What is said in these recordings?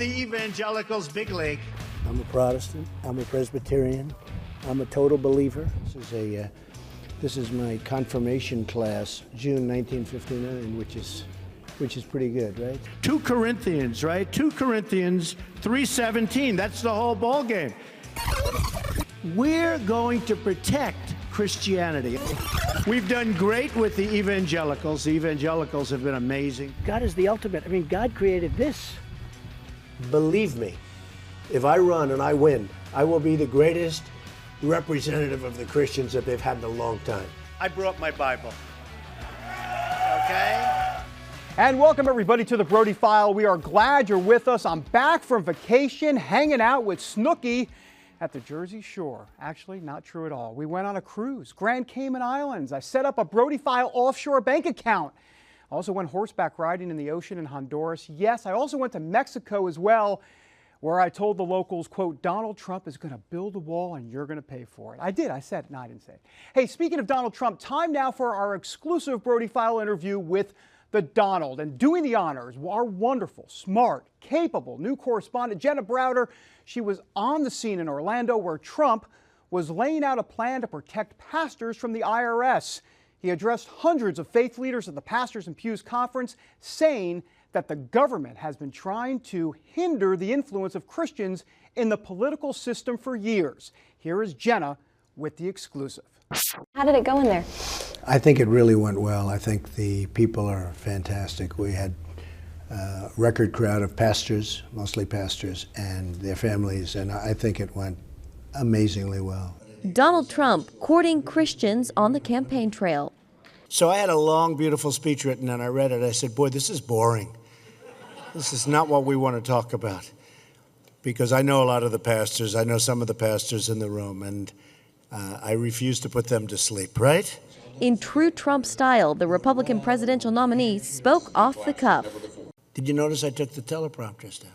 the evangelicals' big league. I'm a Protestant. I'm a Presbyterian. I'm a total believer. This is my confirmation class, June 1959, which is pretty good, right? 2 Corinthians, right? 2 Corinthians 3:17. That's the whole ball game. We're going to protect Christianity. We've done great with the evangelicals. The evangelicals have been amazing. God is the ultimate. I mean, God created this. Believe me, if I run and I win, I will be the greatest representative of the Christians that they've had in a long time. I brought my Bible. Okay? And welcome everybody to the Brody File. We are glad you're with us. I'm back from vacation, hanging out with Snooki at the Jersey Shore. Actually, not true at all. We went on a cruise, Grand Cayman Islands. I set up a Brody File offshore bank account. I also went horseback riding in the ocean in Honduras. Yes, I also went to Mexico as well, where I told the locals, quote, Donald Trump is going to build a wall and you're going to pay for it. I did. I said it. No, I didn't say it. Hey, speaking of Donald Trump, time now for our exclusive Brody File interview with the Donald. And doing the honors, our wonderful, smart, capable new correspondent, Jenna. She was on the scene in Orlando where Trump was laying out a plan to protect pastors from the IRS. He addressed hundreds of faith leaders at the Pastors and Pews Conference, saying that the government has been trying to hinder the influence of Christians in the political system for years. Here is Jenna with the exclusive. How did it go in there? I think it really went well. I think the people are fantastic. We had a record crowd of pastors, mostly pastors, and their families, and I think it went amazingly well. Donald Trump courting Christians on the campaign trail. So I had a long, beautiful speech written, and I read it. I said, boy, this is boring. This is not what we want to talk about. Because I know a lot of the pastors. I know some of the pastors in the room, and I refuse to put them to sleep, right? In true Trump style, the Republican presidential nominee spoke off the cuff. Did you notice I took the teleprompters down,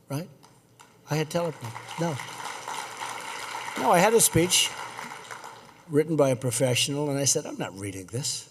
right? I had teleprompters. No, I had a speech written by a professional, and I said, I'm not reading this.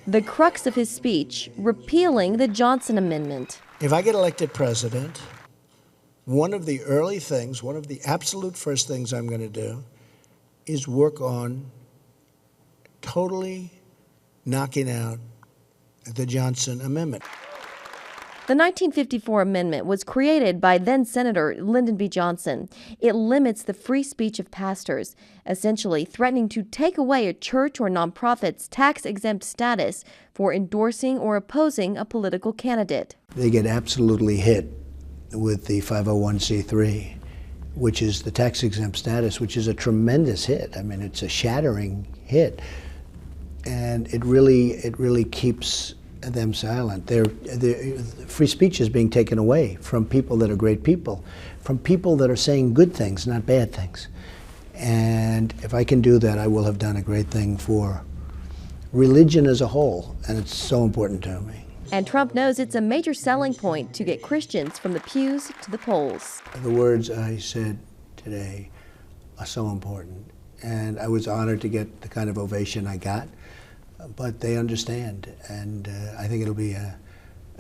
The crux of his speech, repealing the Johnson Amendment. If I get elected president, one of the early things, one of the absolute first things I'm going to do is work on totally knocking out the Johnson Amendment. The 1954 amendment was created by then-Senator Lyndon B. Johnson. It limits the free speech of pastors, essentially threatening to take away a church or nonprofit's tax-exempt status for endorsing or opposing a political candidate. They get absolutely hit with the 501c3, which is the tax-exempt status, which is a tremendous hit. I mean, it's a shattering hit. And it really keeps them silent. Free speech is being taken away from people that are great people, from people that are saying good things, not bad things. And if I can do that, I will have done a great thing for religion as a whole, and it's so important to me. And Trump knows it's a major selling point to get Christians from the pews to the polls. The words I said today are so important, and I was honored to get the kind of ovation I got. But they understand, and I think it'll be a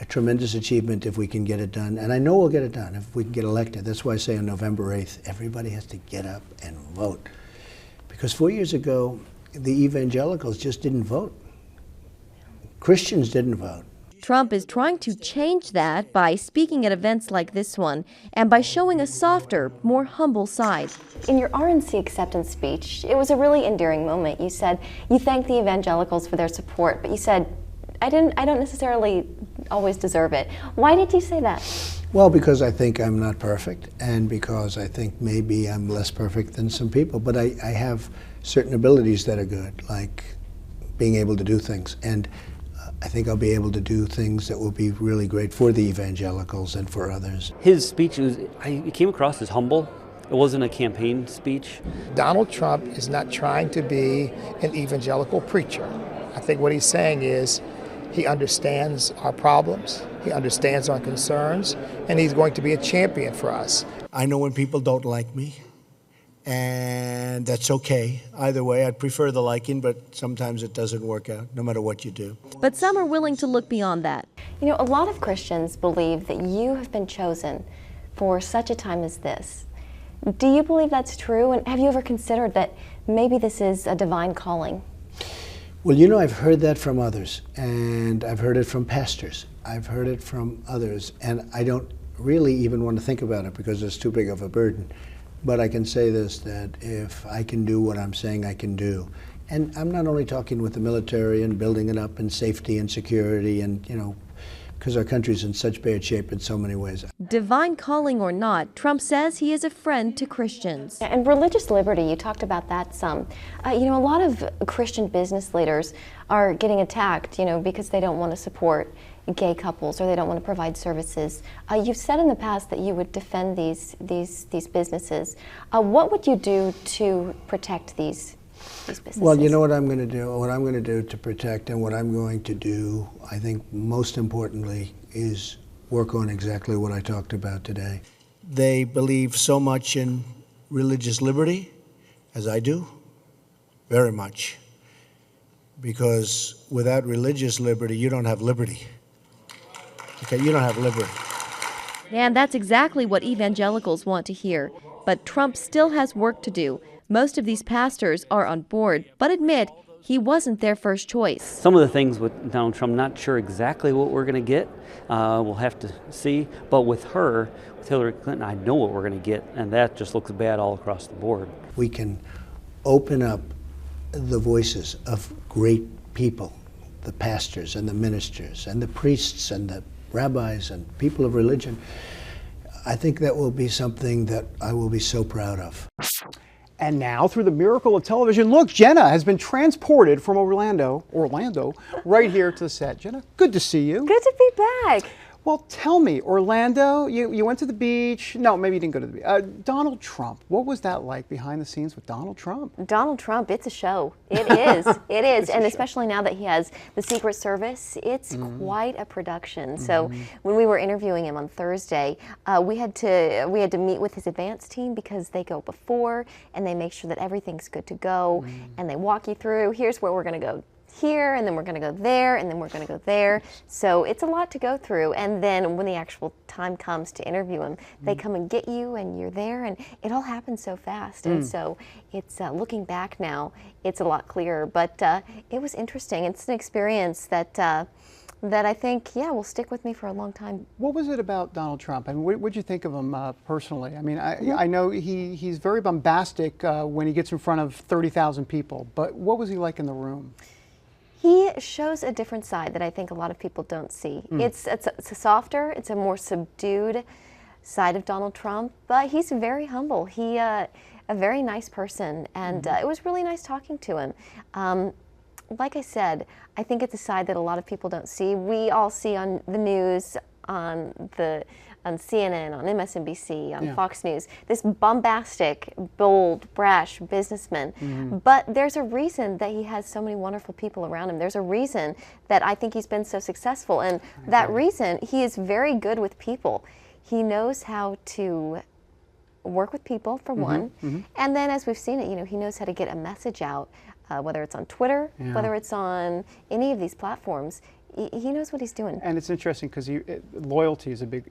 tremendous achievement if we can get it done. And I know we'll get it done if we can get elected. That's why I say on November 8th, everybody has to get up and vote. Because 4 years ago, the evangelicals just didn't vote. Christians didn't vote. Trump is trying to change that by speaking at events like this one and by showing a softer, more humble side. In your RNC acceptance speech, it was a really endearing moment. You said you thanked the evangelicals for their support, but you said, I don't necessarily always deserve it. Why did you say that? Well, because I think I'm not perfect, and because I think maybe I'm less perfect than some people, but I have certain abilities that are good, like being able to do things. And I think I'll be able to do things that will be really great for the evangelicals and for others. His speech, it came across as humble. It wasn't a campaign speech. Donald Trump is not trying to be an evangelical preacher. I think what he's saying is he understands our problems, he understands our concerns, and he's going to be a champion for us. I know when people don't like me, and that's okay. Either way, I'd prefer the liking, but sometimes it doesn't work out, no matter what you do. But some are willing to look beyond that. You know, a lot of Christians believe that you have been chosen for such a time as this. Do you believe that's true? And have you ever considered that maybe this is a divine calling? Well, you know, I've heard that from others, and I've heard it from pastors. I've heard it from others, and I don't really even want to think about it because it's too big of a burden. But I can say this, that if I can do what I'm saying I can do, and I'm not only talking with the military and building it up and safety and security and, you know, because our country's in such bad shape in so many ways. Divine calling or not, Trump says he is a friend to Christians. And religious liberty, you talked about that some. You know, a lot of Christian business leaders are getting attacked, you know, because they don't want to support gay couples or they don't want to provide services. You've said in the past that you would defend these businesses. What would you do to protect these businesses? Well, you know what I'm going to do? What I'm going to do to protect, and what I'm going to do, I think most importantly, is work on exactly what I talked about today. They believe so much in religious liberty, as I do, very much. Because without religious liberty, you don't have liberty. Okay, you don't have liberty. And that's exactly what evangelicals want to hear. But Trump still has work to do. Most of these pastors are on board, but admit he wasn't their first choice. Some of the things with Donald Trump, not sure exactly what we're going to get. We'll have to see. But with her, with Hillary Clinton, I know what we're going to get, and that just looks bad all across the board. We can open up the voices of great people, the pastors and the ministers and the priests and the rabbis and people of religion. I think that will be something that I will be so proud of. And now, through the miracle of television, look, Jenna has been transported from Orlando, right here to the set. Jenna, good to see you. Good to be back. Well, tell me, Orlando, you went to the beach. No, maybe you didn't go to the beach. Donald Trump, what was that like behind the scenes with Donald Trump? Donald Trump, it's a show. It is. It is. And especially now that he has the Secret Service, it's quite a production. So when we were interviewing him on Thursday, we had to meet with his advance team because they go before and they make sure that everything's good to go. And they walk you through, here's where we're going to go here, and then we're going to go there, and then we're going to go there. So it's a lot to go through. And then when the actual time comes to interview him, they come and get you, and you're there, and it all happens so fast. And so it's looking back now, it's a lot clearer. But it was interesting. It's an experience that that I think, will stick with me for a long time. What was it about Donald Trump? I mean, what did you think of him personally? I mean, I know he's very bombastic when he gets in front of 30,000 people, but what was he like in the room? He shows a different side that I think a lot of people don't see. It's a softer, it's a more subdued side of Donald Trump, but he's very humble. He a very nice person, and it was really nice talking to him. Like I said, I think it's a side that a lot of people don't see. We all see on the news, on CNN, on MSNBC, on Fox News, this bombastic, bold, brash businessman. But there's a reason that he has so many wonderful people around him. There's a reason that I think he's been so successful. And that reason, he is very good with people. He knows how to work with people, for one. And then, as we've seen it, he knows how to get a message out, whether it's on Twitter, whether it's on any of these platforms. He knows what he's doing. And it's interesting because loyalty is a big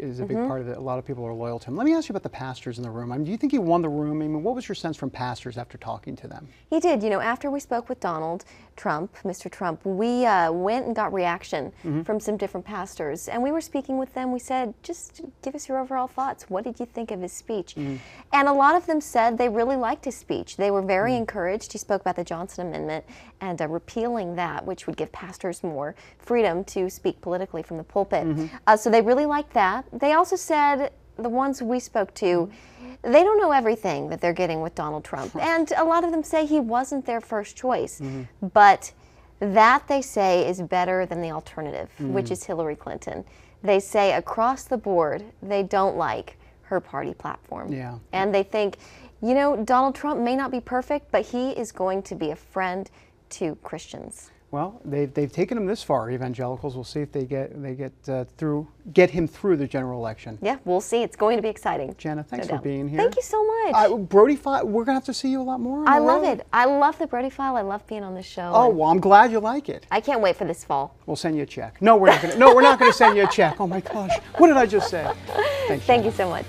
part of it. A lot of people are loyal to him. Let me ask you about the pastors in the room. I mean, do you think he won the room? I mean, what was your sense from pastors after talking to them? He did. After we spoke with Donald Trump, Mr. Trump, we went and got reaction from some different pastors. And we were speaking with them. We said, just give us your overall thoughts. What did you think of his speech? And a lot of them said they really liked his speech. They were very encouraged. He spoke about the Johnson Amendment and repealing that, which would give pastors more freedom to speak politically from the pulpit. So they really liked that. They also said, the ones we spoke to, they don't know everything that they're getting with Donald Trump. And a lot of them say he wasn't their first choice. But that, they say, is better than the alternative, which is Hillary Clinton. They say across the board, they don't like her party platform. And they think, Donald Trump may not be perfect, but he is going to be a friend to Christians. Well, they've taken him this far. Evangelicals. We'll see if they get him through the general election. Yeah, we'll see. It's going to be exciting. Jenna, thanks for being here. Thank you so much. Brody File, we're gonna have to see you a lot more. I love it. I love the Brody File. I love being on this show. Oh, well, I'm glad you like it. I can't wait for this fall. We'll send you a check. No, we're not gonna. No, we're not gonna send you a check. Oh my gosh, what did I just say? Thank you so much.